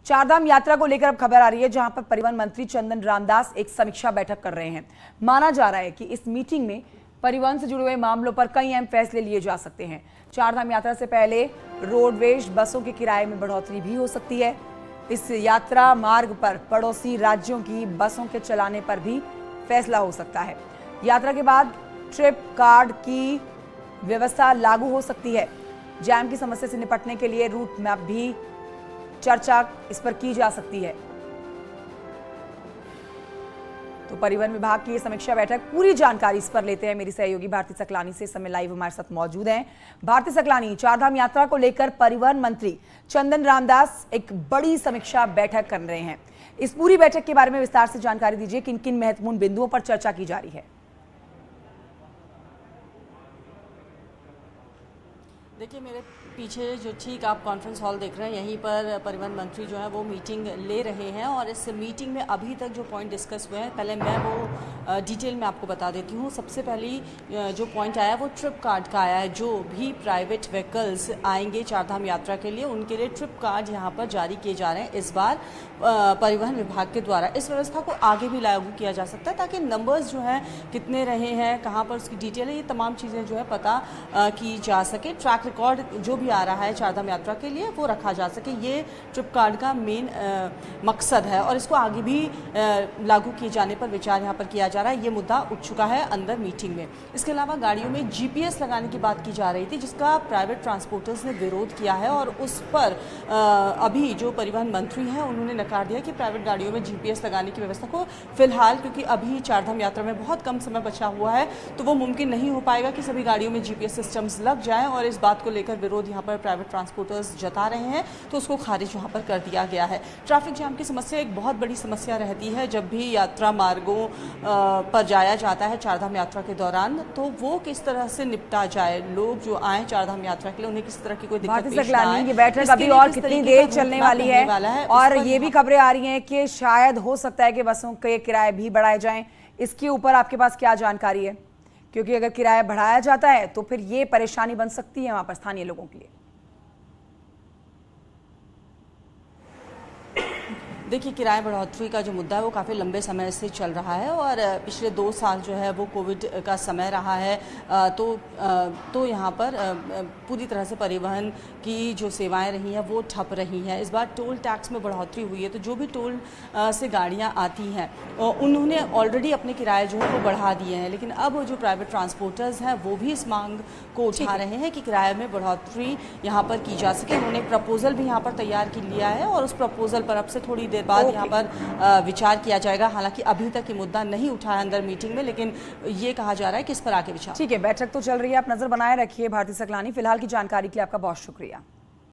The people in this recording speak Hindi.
चारधाम यात्रा को लेकर अब खबर आ रही है, जहां पर परिवहन मंत्री चंदन रामदास एक समीक्षा बैठक कर रहे हैं। माना जा रहा है कि इस मीटिंग में परिवहन से जुड़े हुए मामलों पर कई अहम फैसले लिए जा सकते हैं। चारधाम यात्रा से पहले रोडवेज बसों के किराए में बढ़ोतरी भी हो सकती है। इस यात्रा मार्ग पर पड़ोसी राज्यों की बसों के चलाने पर भी फैसला हो सकता है। यात्रा के बाद ट्रिप कार्ड की व्यवस्था लागू हो सकती है। जैम की समस्या से निपटने के लिए रूट मैप भी चर्चा इस पर की जा सकती है। तो परिवहन विभाग की ये समीक्षा बैठक, पूरी जानकारी इस पर लेते हैं मेरी सहयोगी भारती सकलानी से। इस समय लाइव हमारे साथ मौजूद हैं भारती सकलानी। चारधाम यात्रा को लेकर परिवहन मंत्री चंदन रामदास एक बड़ी समीक्षा बैठक कर रहे हैं। इस पूरी बैठक के बारे में विस्तार से जानकारी दीजिए। किन किन महत्वपूर्ण बिंदुओं पर चर्चा की जा रही है? देखिए, मेरे पीछे जो ठीक आप कॉन्फ्रेंस हॉल देख रहे हैं, यहीं पर परिवहन मंत्री जो है वो मीटिंग ले रहे हैं। और इस मीटिंग में अभी तक जो पॉइंट डिस्कस हुए हैं, पहले मैं वो डिटेल में आपको बता देती हूँ। सबसे पहली जो पॉइंट आया वो ट्रिप कार्ड का आया है। जो भी प्राइवेट व्हीकल्स आएंगे चारधाम यात्रा के लिए, उनके लिए ट्रिप कार्ड यहाँ पर जारी किए जा रहे हैं इस बार परिवहन विभाग के द्वारा। इस व्यवस्था को आगे भी लागू किया जा सकता है, ताकि नंबर्स जो हैं कितने रहे हैं, कहाँ पर उसकी डिटेल है, ये तमाम चीज़ें जो है पता की जा सके। ट्रैक रिकॉर्ड जो भी आ रहा है चारधाम यात्रा के लिए वो रखा जा सके, ये ट्रिप कार्ड का मेन मकसद है। और इसको आगे भी लागू किए जाने पर विचार यहाँ पर किया जा रहा है। ये मुद्दा उठ चुका है अंदर मीटिंग में। इसके अलावा गाड़ियों में जीपीएस लगाने की बात की जा रही थी, जिसका प्राइवेट ट्रांसपोर्टर्स ने विरोध किया है। और उस पर अभी जो परिवहन मंत्री हैं उन्होंने नकार दिया कि प्राइवेट गाड़ियों में जीपीएस लगाने की व्यवस्था को फिलहाल, क्योंकि अभी चारधाम यात्रा में बहुत कम समय बचा हुआ है, तो वो मुमकिन नहीं हो पाएगा कि सभी गाड़ियों में जीपीएस सिस्टम्स लग जाएं। और इस बात को लेकर विरोध यहाँ पर प्राइवेट ट्रांसपोर्टर्स जता रहे हैं, तो उसको खारिज वहाँ पर कर दिया गया है। ट्रैफिक जाम की समस्या एक बहुत बड़ी समस्या रहती है जब भी यात्रा मार्गों पर जाया जाता है चारधाम यात्रा के दौरान, तो वो किस तरह से निपटा जाए। लोग जो आए चारधाम यात्रा के लिए, उन्हें किस तरह की कोई दिक्कत पेश ना आए। ये बैठक अभी और कितनी देर चलने वाली है? और ये भी खबरें आ रही हैं कि शायद हो सकता है कि बसों के किराए भी बढ़ाए जाएं। इसके ऊपर आपके पास क्या जानकारी है? क्योंकि अगर किराया बढ़ाया जाता है तो फिर ये परेशानी बन सकती है वहां पर स्थानीय लोगों के लिए। देखिए, किराए बढ़ोतरी का जो मुद्दा है वो काफ़ी लंबे समय से चल रहा है और पिछले 2 साल जो है वो कोविड का समय रहा है। तो यहाँ पर पूरी तरह से परिवहन की जो सेवाएं रही हैं वो ठप रही हैं। इस बार टोल टैक्स में बढ़ोतरी हुई है, तो जो भी टोल से गाड़ियाँ आती हैं उन्होंने ऑलरेडी अपने किराए जो है वो बढ़ा दिए हैं। लेकिन अब जो प्राइवेट ट्रांसपोर्टर्स हैं वो भी इस मांग को उठा रहे हैं कि किराए में बढ़ोतरी यहाँ पर की जा सके। उन्होंने एक प्रपोजल भी यहाँ पर तैयार कर लिया है और उस प्रपोजल पर अब से थोड़ी देर बाद यहाँ पर विचार किया जाएगा। हालांकि अभी तक ये मुद्दा नहीं उठा है अंदर मीटिंग में, लेकिन ये कहा जा रहा है कि इस पर आगे विचार। ठीक है, बैठक तो चल रही है, आप नजर बनाए रखिए। भारती सकलानी, फिलहाल की जानकारी के लिए आपका बहुत शुक्रिया।